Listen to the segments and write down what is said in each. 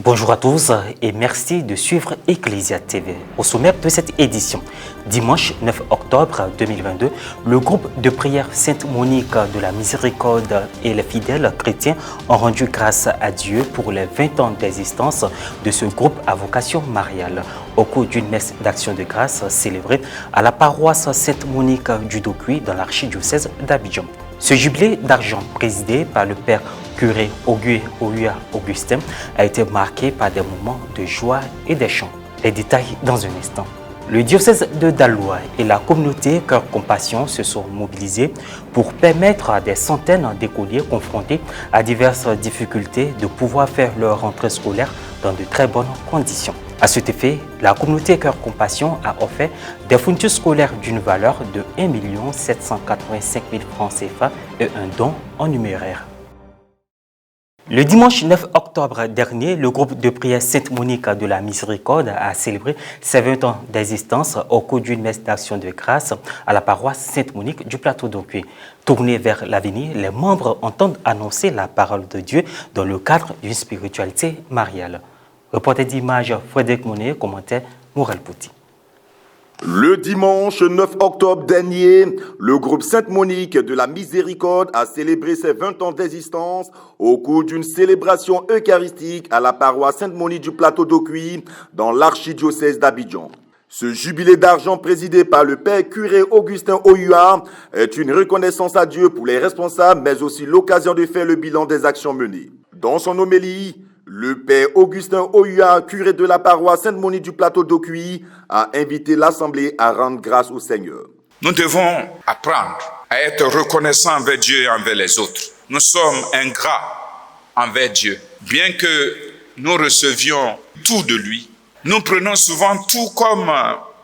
Bonjour à tous et merci de suivre Ecclesia TV. Au sommaire de cette édition, dimanche 9 octobre 2022, le groupe de prière Sainte Monique de la Miséricorde et les fidèles chrétiens ont rendu grâce à Dieu pour les 20 ans d'existence de ce groupe à vocation mariale au cours d'une messe d'action de grâce célébrée à la paroisse Sainte Monique du Dokuy dans l'archidiocèse d'Abidjan. Ce jubilé d'argent présidé par le père curé Oguya Augustin a été marqué par des moments de joie et des chants. Les détails dans un instant. Le diocèse de Daloa et la communauté Cœur Compassion se sont mobilisés pour permettre à des centaines d'écoliers confrontés à diverses difficultés de pouvoir faire leur rentrée scolaire dans de très bonnes conditions. À cet effet, la communauté Cœur Compassion a offert des fournitures scolaires d'une valeur de 1 785 000 francs CFA et un don en numéraire. Le dimanche 9 octobre dernier, le groupe de prière Sainte Monique de la Miséricorde a célébré ses 20 ans d'existence au cours d'une messe d'action de grâce à la paroisse Sainte Monique du plateau d'Okuy. Tournés vers l'avenir, les membres entendent annoncer la parole de Dieu dans le cadre d'une spiritualité mariale. Reporter d'image Frédéric Monet, commentaire Morel Pouty. Le dimanche 9 octobre dernier, le groupe Sainte Monique de la Miséricorde a célébré ses 20 ans d'existence au cours d'une célébration eucharistique à la paroisse Sainte Monique du plateau d'Okuy dans l'archidiocèse d'Abidjan. Ce jubilé d'argent présidé par le père curé Augustin Oguya est une reconnaissance à Dieu pour les responsables, mais aussi l'occasion de faire le bilan des actions menées. Dans son homélie, le père Augustin Oguya, curé de la paroisse Sainte Monique du plateau d'Okuy, a invité l'Assemblée à rendre grâce au Seigneur. Nous devons apprendre à être reconnaissants envers Dieu et envers les autres. Nous sommes ingrats envers Dieu. Bien que nous recevions tout de lui, nous prenons souvent tout comme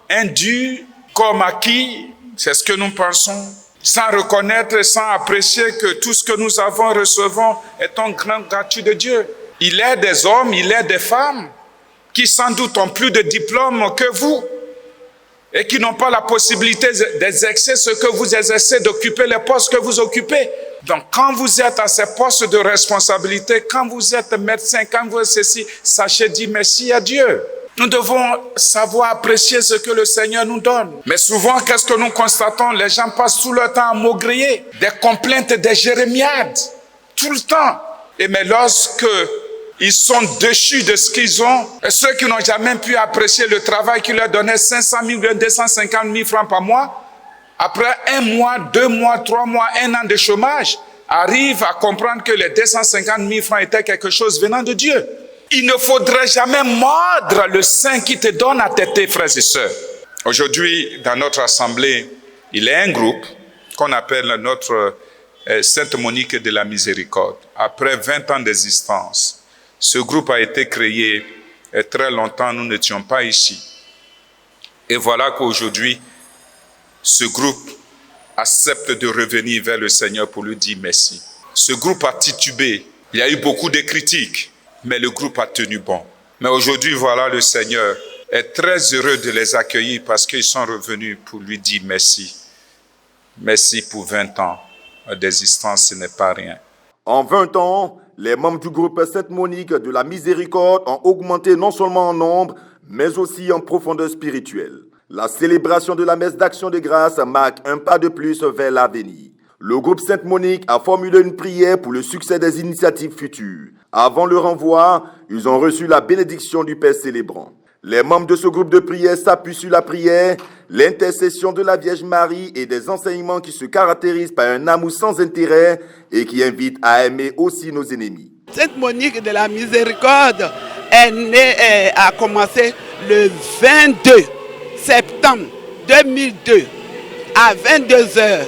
un dû, comme acquis. C'est ce que nous pensons. Sans reconnaître, sans apprécier que tout ce que nous avons, recevons est un grand gratuit de Dieu. Il est des hommes, il est des femmes qui sans doute ont plus de diplômes que vous et qui n'ont pas la possibilité d'exercer ce que vous exercez, d'occuper les postes que vous occupez. Donc quand vous êtes à ces postes de responsabilité, quand vous êtes médecin, quand vous êtes ceci, sachez dire merci à Dieu. Nous devons savoir apprécier ce que le Seigneur nous donne. Mais souvent, qu'est-ce que nous constatons? Les gens passent tout leur temps à maugréer, des complaintes, des jérémiades, tout le temps. Et mais lorsque ils sont déchus de ce qu'ils ont, et ceux qui n'ont jamais pu apprécier le travail qui leur donnait 500 000, 250 000 francs par mois, après 1 mois, 2 mois, 3 mois, 1 an de chômage, arrivent à comprendre que les 250 000 francs étaient quelque chose venant de Dieu. Il ne faudrait jamais mordre le sein qui te donne à téter, frères et sœurs. Aujourd'hui, dans notre assemblée, il y a un groupe qu'on appelle notre Sainte Monique de la Miséricorde. Après 20 ans d'existence, ce groupe a été créé et très longtemps, nous n'étions pas ici. Et voilà qu'aujourd'hui, ce groupe accepte de revenir vers le Seigneur pour lui dire merci. Ce groupe a titubé. Il y a eu beaucoup de critiques, mais le groupe a tenu bon. Mais aujourd'hui, voilà, le Seigneur est très heureux de les accueillir parce qu'ils sont revenus pour lui dire merci. Merci pour 20 ans d'existence, ce n'est pas rien. En 20 ans, les membres du groupe Sainte Monique de la Miséricorde ont augmenté non seulement en nombre, mais aussi en profondeur spirituelle. La célébration de la messe d'action de grâce marque un pas de plus vers l'avenir. Le groupe Sainte Monique a formulé une prière pour le succès des initiatives futures. Avant le renvoi, ils ont reçu la bénédiction du Père célébrant. Les membres de ce groupe de prière s'appuient sur la prière, l'intercession de la Vierge Marie et des enseignements qui se caractérisent par un amour sans intérêt et qui invitent à aimer aussi nos ennemis. Sainte Monique de la Miséricorde a commencé le 22 septembre 2002 à 22h.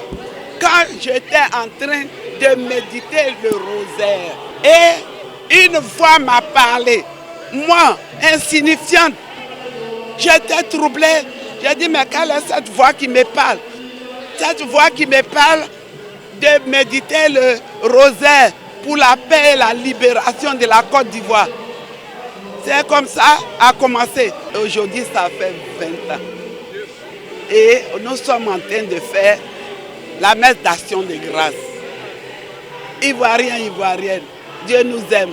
Quand j'étais en train de méditer le rosaire et une voix m'a parlé, moi, insignifiante, j'étais troublée. J'ai dit, mais quelle est cette voix qui me parle? Cette voix qui me parle de méditer le rosaire pour la paix et la libération de la Côte d'Ivoire. C'est comme ça a commencé. Aujourd'hui, ça fait 20 ans. Et nous sommes en train de faire la messe d'action de grâce. Ivoiriens, Ivoiriennes, Dieu nous aime.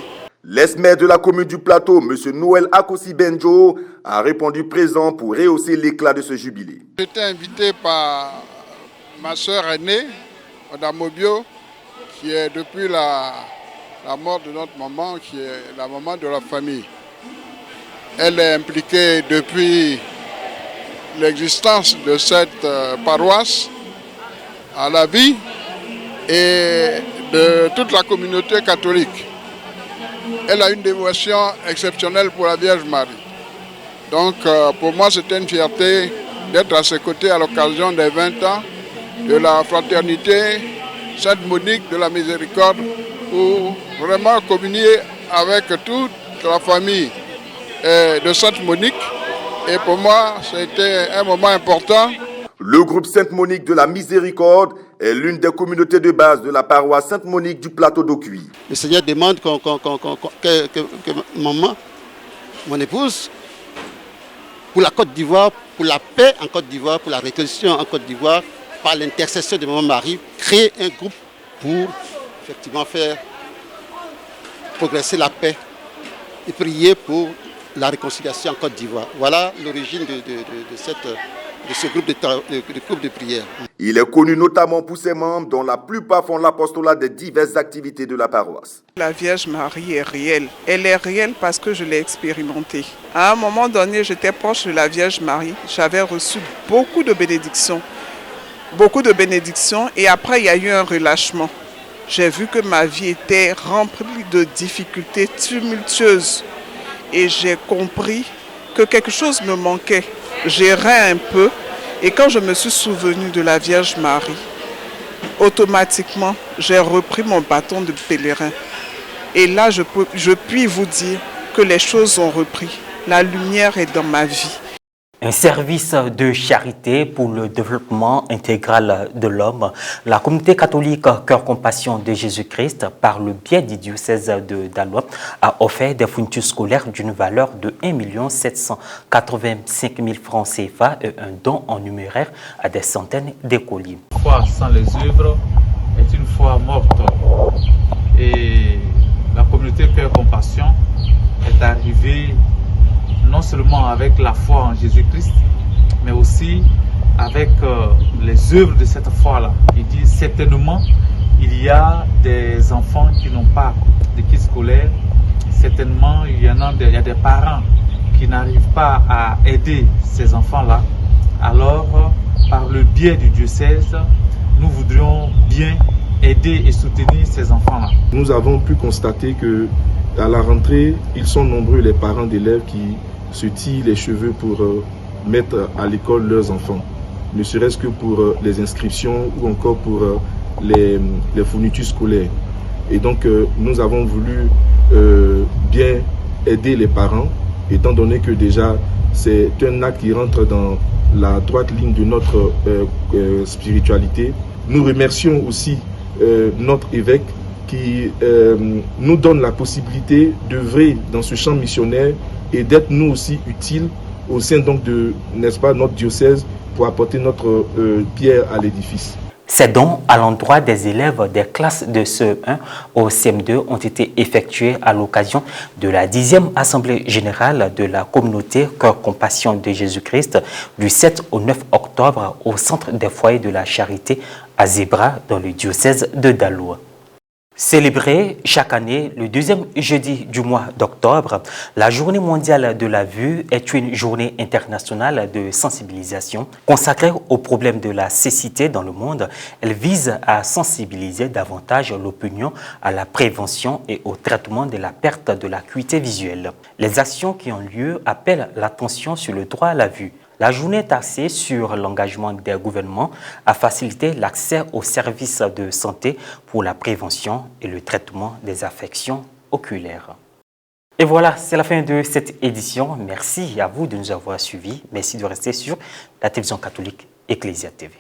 L'ex-maire de la commune du Plateau, M. Noël Akosi Benjo, a répondu présent pour rehausser l'éclat de ce jubilé. J'étais invité par ma sœur aînée, Mme Obio, qui est depuis la mort de notre maman, qui est la maman de la famille. Elle est impliquée depuis l'existence de cette paroisse à la vie et de toute la communauté catholique. Elle a une dévotion exceptionnelle pour la Vierge Marie. Donc pour moi c'était une fierté d'être à ses côtés à l'occasion des 20 ans de la fraternité Sainte Monique de la Miséricorde pour vraiment communier avec toute la famille de Sainte Monique. Et pour moi, c'était un moment important. Le groupe Sainte Monique de la Miséricorde est l'une des communautés de base de la paroisse Sainte Monique du Plateau d'Ocuy. Le Seigneur demande que maman, mon épouse, pour la Côte d'Ivoire, pour la paix en Côte d'Ivoire, pour la réconciliation en Côte d'Ivoire, par l'intercession de maman Marie, créer un groupe pour effectivement faire progresser la paix et prier pour la réconciliation en Côte d'Ivoire. Voilà l'origine de ce groupe de prière. Il est connu notamment pour ses membres dont la plupart font l'apostolat des diverses activités de la paroisse. La Vierge Marie est réelle. Elle est réelle parce que je l'ai expérimentée. À un moment donné, j'étais proche de la Vierge Marie. J'avais reçu beaucoup de bénédictions. Et après, il y a eu un relâchement. J'ai vu que ma vie était remplie de difficultés tumultueuses. Et j'ai compris que quelque chose me manquait. J'errais un peu et quand je me suis souvenu de la Vierge Marie, automatiquement, j'ai repris mon bâton de pèlerin. Et là, je puis vous dire que les choses ont repris. La lumière est dans ma vie. Un service de charité pour le développement intégral de l'homme. La communauté catholique Cœur Compassion de Jésus-Christ, par le biais du diocèse de Daloa, a offert des fournitures scolaires d'une valeur de 1 785 000 francs CFA et un don en numéraire à des centaines d'écoliers. La foi sans les œuvres est une foi morte. Et la communauté Cœur Compassion est arrivée non seulement avec la foi en Jésus-Christ, mais aussi avec les œuvres de cette foi-là. Il dit certainement, il y a des enfants qui n'ont pas de kit scolaire. Certainement, il y a des parents qui n'arrivent pas à aider ces enfants-là. Alors, par le biais du diocèse, nous voudrions bien aider et soutenir ces enfants-là. Nous avons pu constater que à la rentrée, ils sont nombreux les parents d'élèves qui se tirent les cheveux pour mettre à l'école leurs enfants, ne serait-ce que pour les inscriptions ou encore pour les fournitures scolaires. Et donc nous avons voulu bien aider les parents, étant donné que déjà c'est un acte qui rentre dans la droite ligne de notre spiritualité. Nous remercions aussi notre évêque qui nous donne la possibilité d'œuvrer dans ce champ missionnaire et d'être nous aussi utiles au sein donc de, n'est-ce pas, notre diocèse pour apporter notre pierre à l'édifice. Ces dons à l'endroit des élèves des classes de CE1 au CM2 ont été effectués à l'occasion de la 10e Assemblée générale de la communauté Cœur Compassion de Jésus-Christ du 7 au 9 octobre au centre des foyers de la charité à Zébra dans le diocèse de Daloa. Célébrée chaque année le deuxième jeudi du mois d'octobre, la Journée mondiale de la vue est une journée internationale de sensibilisation consacrée aux problèmes de la cécité dans le monde. Elle vise à sensibiliser davantage l'opinion à la prévention et au traitement de la perte de l'acuité visuelle. Les actions qui ont lieu appellent l'attention sur le droit à la vue. La journée est axée sur l'engagement des gouvernements à faciliter l'accès aux services de santé pour la prévention et le traitement des affections oculaires. Et voilà, c'est la fin de cette édition. Merci à vous de nous avoir suivis. Merci de rester sur la télévision catholique Ecclesia TV.